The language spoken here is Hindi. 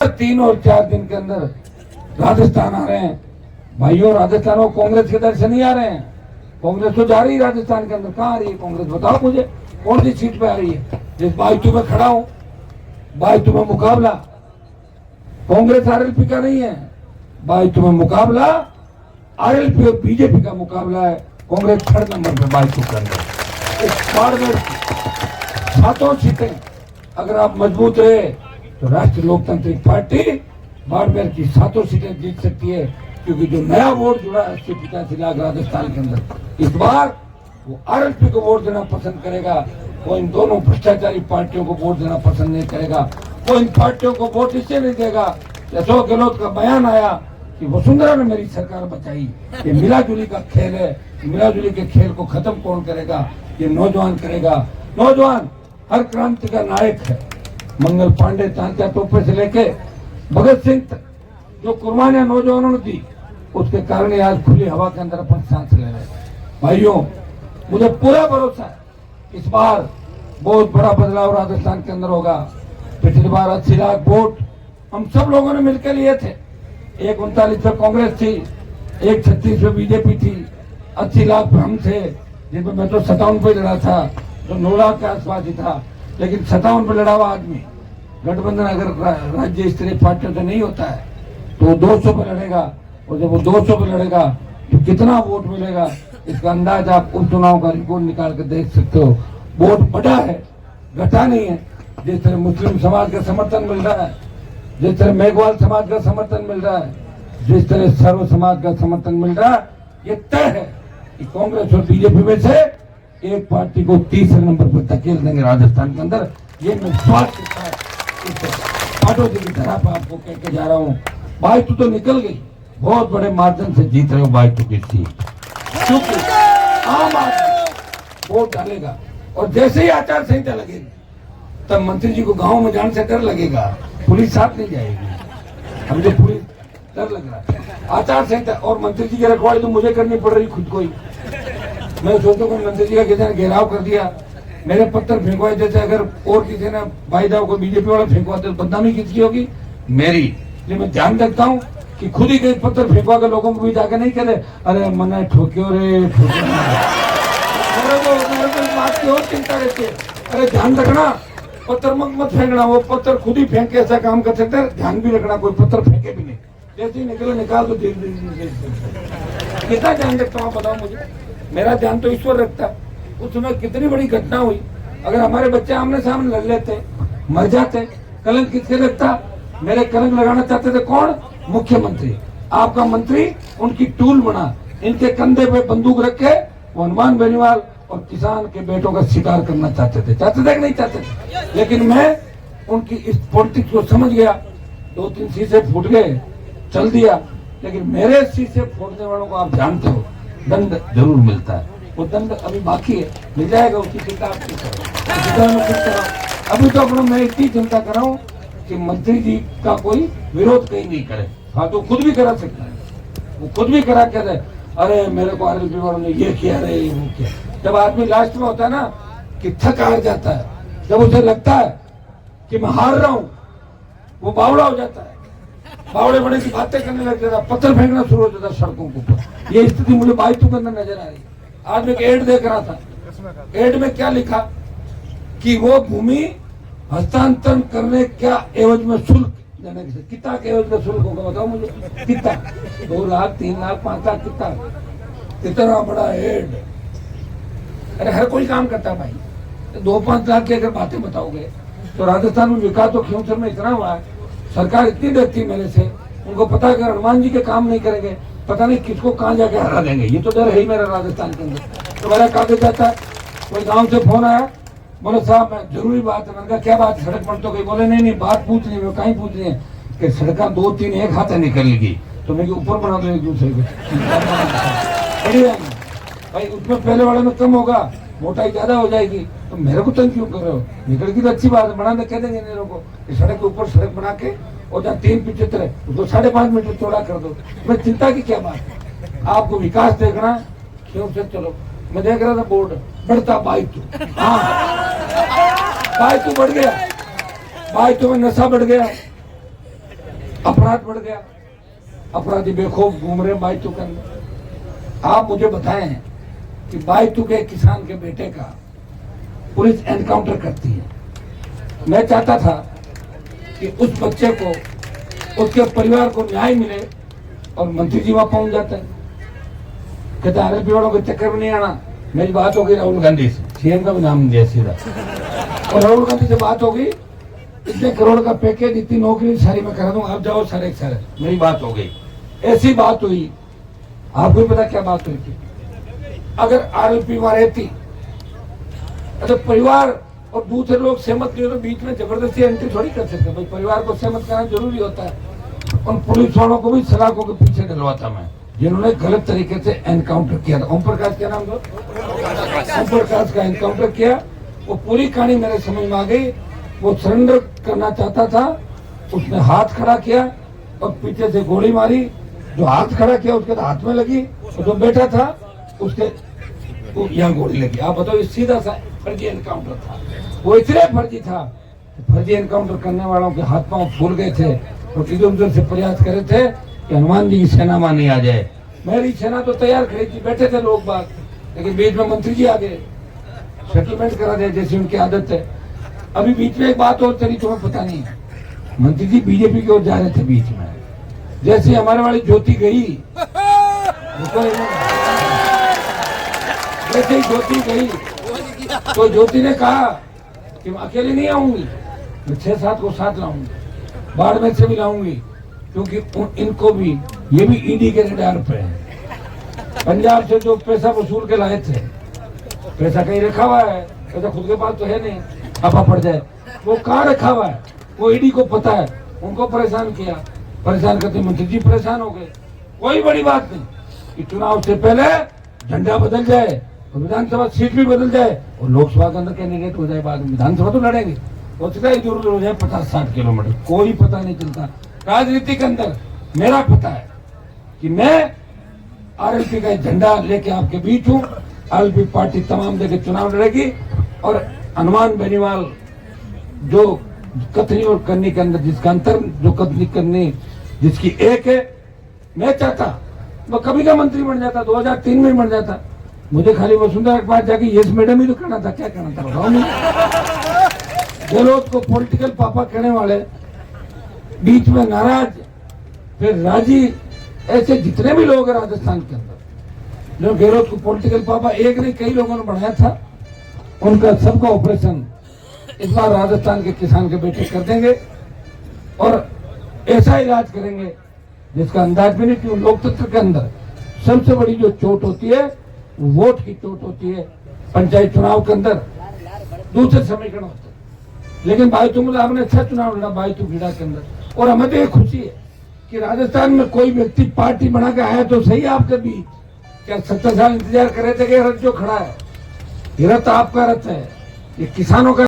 3 और 4 दिन के अंदर राजस्थान आ रहे हैं भाइयों। राजस्थान में कांग्रेस के दर्शन नहीं आ रहे हैं। कांग्रेस तो जा रही है राजस्थान के अंदर। कहाँ आ रही है कांग्रेस? बताओ मुझे कौन सी सीट पे आ रही है? जिस बाइतू में खड़ा हूं, बाइतू में मुकाबला कांग्रेस आरएलपी का नहीं है। बाइतू में मुकाबला आरएलपी और बीजेपी का मुकाबला है। कांग्रेस 3rd नंबर पे बाइतू के अंदर। इस बाड़मेर 7 सीटें अगर आप मजबूत रहे तो राष्ट्रीय लोकतांत्रिक पार्टी बाड़मेर की 7 सीटें जीत सकती है, क्योंकि जो नया वोट जुड़ा है 80-85 लाख राजस्थान के अंदर, इस बार वो आरएलपी को वोट देना पसंद करेगा। वो इन दोनों भ्रष्टाचारी पार्टियों को वोट देना पसंद नहीं करेगा। वो इन पार्टियों को वोट इससे नहीं देगा। अशोक गहलोत का बयान आया कि वसुंधरा ने मेरी सरकार बचाई। ये मिलाजुली का खेल है। मिलाजुली के खेल को खत्म कौन करेगा? ये नौजवान करेगा। नौजवान हर क्रांति का नायक है। मंगल पांडे, तांत्या टोपे से लेके भगत सिंह तक जो कुर्बानियां नौजवानों ने दी, उसके कारण आज खुली हवा के अंदर अपन सांस ले रहे हैं। भाइयों, मुझे पूरा भरोसा है इस बार बहुत बड़ा बदलाव राजस्थान के अंदर होगा। पिछली बार 80 लाख वोट हम सब लोगों ने मिलकर लिए थे। एक 39 पे कांग्रेस थी, एक 36 पे बीजेपी थी, 80 लाख पे हम थे, जिनमें मैं तो 57 पे लड़ा था, जो 9 लाख के आसपास ही था। लेकिन 57 पे लड़ा हुआ आदमी गठबंधन अगर राज्य स्तरीय पार्टियों से नहीं होता है तो वो 200 पे लड़ेगा, और जब वो 200 पे लड़ेगा तो कितना वोट मिलेगा इसका अंदाज आप उपचुनाव का रिकॉर्ड निकाल कर देख सकते हो। वोट बढ़ा है, घटा नहीं है। जिस तरह मुस्लिम समाज का समर्थन मिल रहा है, जिस तरह मेघवाल समाज का समर्थन मिल रहा है, जिस तरह सर्व समाज का समर्थन मिल रहा है, ये तय है कि कांग्रेस और बीजेपी में से एक पार्टी को 3रे नंबर पर धकेल देंगे राजस्थान के अंदर। ये मैं स्वास्थ्य के साथ पाटोदी की तरह पर आपको कह के जा रहा हूँ। बाइतू तो निकल गई, बहुत बड़े मार्जिन से जीत रहे हो बाइतू की सीट, क्योंकि आम आदमी वोट डालेगा। और जैसे ही आचार संहिता लगेगी तब मंत्री जी को गांव में जाने से डर लगेगा, पुलिस साथ नहीं जाएगी। हम जो पुलिस डर लग रहा है आचार संहिता और मंत्री जी की रखवाली तो मुझे करनी पड़ रही खुद को ही। मैं सोचता हूँ मंत्री जी का किसी ने घेराव कर दिया, मेरे पत्थर फेंकवाए, जैसे अगर और किसी ने भाईदाव को बीजेपी वाला फेंकवाते तो बदनामी किसकी होगी? मेरी। इसलिए मैं ध्यान रखता हूँ कि खुद ही कई पत्थर फेंकवा के लोगों को भी जाके नहीं करे अरे मना ठोक्यो रे ठोक्यो। मेरे को इस बात की और चिंता रहती है, अरे ध्यान रखना पत्थर मत फेंकना। वो पत्थर खुद ही फेंक के ऐसा काम कर सकते हैं। ध्यान भी रखना कोई पत्थर फेंके भी नहीं, जैसे ही निकले निकाल तो धीरे धीरे। कितना ध्यान रखता हूँ बताओ मुझे? मेरा ध्यान तो ईश्वर रखता है। उस समय कितनी बड़ी घटना हुई, अगर हमारे बच्चे आमने सामने लड़ लेते मर जाते, कलंक किसके लगता? मेरे कलंक लगाना चाहते थे कौन? मुख्यमंत्री। आपका मंत्री उनकी टूल बना, इनके कंधे पे बंदूक रखे वो हनुमान बेनीवाल और किसान के बेटों का शिकार करना चाहते थे कि नहीं चाहते थे? लेकिन मैं उनकी इस पॉलिटिक्स को समझ गया। 2-3 शीशे फूट गए, चल दिया। लेकिन मेरे शीशे फोड़ने वालों को आप जानते हो दंड जरूर मिलता है। वो दंड अभी बाकी है, मिल जाएगा। उसकी चिंता आप अभी तो अपना मैं इतनी चिंता कर रहा हूँ कि मंत्री जी का कोई विरोध कहीं नहीं करे। हाँ तो खुद भी करा सकता है, वो खुद भी करा क्या है, अरे मेरे को आरएलपी वालों ने ये किया रे वो किया। जब आदमी लास्ट में होता है ना कि थक हार जाता है, जब उसे लगता है कि मैं हार रहा हूँ, वो बावड़ा हो जाता है। बावड़े बड़े की बातें करने लग जाता, पत्थर फेंकना शुरू हो जाता सड़कों के ऊपर। ये स्थिति मुझे बाइतू के अंदर नजर आ रही। आज मैं एक एड देख रहा था, एड में क्या लिखा कि वो भूमि हस्तांतरण करने क्या एवज में शुल्क देने के, कितना के एवज में शुल्क होगा बताओ मुझे? कितना? 2 लाख, 3 लाख, 5 लाख, कितना बड़ा एड। अरे हर कोई काम करता भाई, 2-5 लाख की अगर बातें बताओगे तो राजस्थान में विकास तो खियोसर में इतना हुआ है। सरकार इतनी डरती मेरे से, उनको पता है कि हनुमान जी के काम नहीं करेंगे पता नहीं किसको कहाँ जाके हरा देंगे। ये तो डर है ही मेरा राजस्थान के अंदर। तो मेरा कागज जाता है, कोई गांव से फोन आया, बोले साहब मैं जरूरी बात है। मैंने कहा क्या बात? सड़क पर तो गई। बोले नहीं बात पूछनी है। कहीं पूछनी है कि सड़क 2-3 एक हाथ निकलेगी तो मैं ऊपर बना दो एक दूसरे को भाई। उसमें पहले वाले में कम होगा, मोटाई ज्यादा हो जाएगी, तो मेरे को तंग क्यों कर रहे हो? निकलेगी तो अच्छी बात है, बनाने कह देंगे मेरे को सड़क के ऊपर सड़क बना के और जहाँ 375 है उसको 5.5 मीटर चौड़ा कर दो। मैं चिंता की क्या बात है? आपको विकास देखना क्यों से चलो। मैं देख रहा था बोर्ड बढ़ता बाइतू, हाँ बाइतू बढ़ गया, बाइतू में नशा बढ़ गया, अपराध बढ़ गया, अपराधी बेखौफ घूम रहे बायतू के अंदर। आप मुझे बताएं कि बायतू के किसान के बेटे का पुलिस एनकाउंटर करती है। मैं चाहता था कि उस बच्चे को, उसके परिवार को न्याय मिले और मंत्री जी वहां पहुंच जाते हैं। कहते आरएलपी वालों के चक्कर में नहीं आना। मेरी बात हो गई राहुल गांधी से, सीएम का भी नाम दिया सीधा, और राहुल गांधी से बात होगी, इतने करोड़ का पैकेज, इतनी नौकरी सारी मैं करा दूंगा, आप जाओ सारे सारे। मेरी बात हो गई, ऐसी बात हुई। आपको भी पता क्या बात हुई थी? अगर आरएलपी वहां रहती तो परिवार और दूसरे लोग सहमत नहीं हो तो बीच में जबरदस्ती एंट्री थोड़ी कर सकते। भाई परिवार को सहमत करना जरूरी होता है। उन पुलिस वालों को भी सलाखों के पीछे डलवाता मैं, जिन्होंने गलत तरीके से एनकाउंटर किया था। ओम प्रकाश क्या नाम था? ओम प्रकाश का एनकाउंटर किया। वो पूरी कहानी मेरे समझ में आ गई। वो सरेंडर करना चाहता था, उसने हाथ खड़ा किया और पीछे से गोली मारी। जो हाथ खड़ा किया उसके हाथ में लगी, और जो बैठा था उसके यहाँ गोली लगी। आप बताओ, ये सीधा सा फर्जी एनकाउंटर था। वो इतने फर्जी था, फर्जी एनकाउंटर करने वालों के हाथ पांव फूल गए थे और इधर उधर से प्रयास करे थे कि हनुमान जी की सेना में नहीं आ जाए। मेरी सेना तो तैयार खड़ी थी, बैठे थे लोग बाग, लेकिन बीच में मंत्री जी आ गए, सेटलमेंट करा दे जैसी उनकी आदत है। अभी बीच में एक बात और चली, तुम्हें पता नहीं है, मंत्री जी बीजेपी की ओर जा रहे थे। बीच में जैसे हमारे वाली ज्योति गई, जैसे ही ज्योति गई तो ज्योति ने कहा कि मैं अकेले नहीं आऊंगी, मैं 6-7 को साथ लाऊंगी, बाड़मेर से भी लाऊंगी, क्योंकि इनको भी, ये भी ईडी के रडार पे है। पंजाब से जो पैसा वसूल के लाए थे, पैसा कहीं रखा हुआ है, पैसा खुद के पास तो है नहीं, आपा पड़ जाए, वो कहाँ रखा हुआ है वो ईडी को पता है। उनको परेशान किया, परेशान करते मंत्री जी परेशान हो गए। कोई बड़ी बात नहीं कि चुनाव से पहले झंडा बदल जाए और विधानसभा सीट भी बदल जाए और लोकसभा के अंदर कैंडिडेट हो जाए, बाद में विधानसभा तो लड़ेंगे, हो सकता है इधर उधर हो जाए 50-60 किलोमीटर, कोई पता नहीं चलता। राजनीति के अंदर मेरा पता है कि मैं आरएलपी का झंडा लेके आपके बीच हूँ। आरएलपी पार्टी तमाम जगह चुनाव लड़ेगी और हनुमान बेनीवाल जो कथनी और करनी के अंदर जिसका अंतर, जो कथनी करनी जिसकी एक है, मैं चाहता वो कभी का मंत्री बन जाता, 2003 में बन जाता। मुझे खाली वसुंधरा के पास जाके यस मैडम ही तो कहना था, क्या कहना था बताओ मुझे। गहलोत को पॉलिटिकल पापा कहने वाले, बीच में नाराज, फिर राजी, ऐसे जितने भी लोग हैं राजस्थान के अंदर जो गहलोत को पॉलिटिकल पापा, एक नहीं कई लोगों ने बनाया था, उनका सबका ऑपरेशन इस बार राजस्थान के किसान के बेटे कर देंगे और ऐसा इलाज करेंगे जिसका अंदाज भी नहीं। क्यों? लोकतंत्र के अंदर सबसे बड़ी जो चोट होती है वोट की चोट होती है। पंचायत चुनाव के अंदर दूसरे समीकरण होते हैं, लेकिन बायतू आपने अच्छा चुनाव लड़ा बायतू खीड़ा के अंदर। और हमें तो ये खुशी है कि राजस्थान में कोई व्यक्ति पार्टी बना के आया तो सही आपके बीच। क्या 70 साल इंतजार कर रहे थे कि रथ जो खड़ा है, ये रथ आपका रथ है, ये किसानों का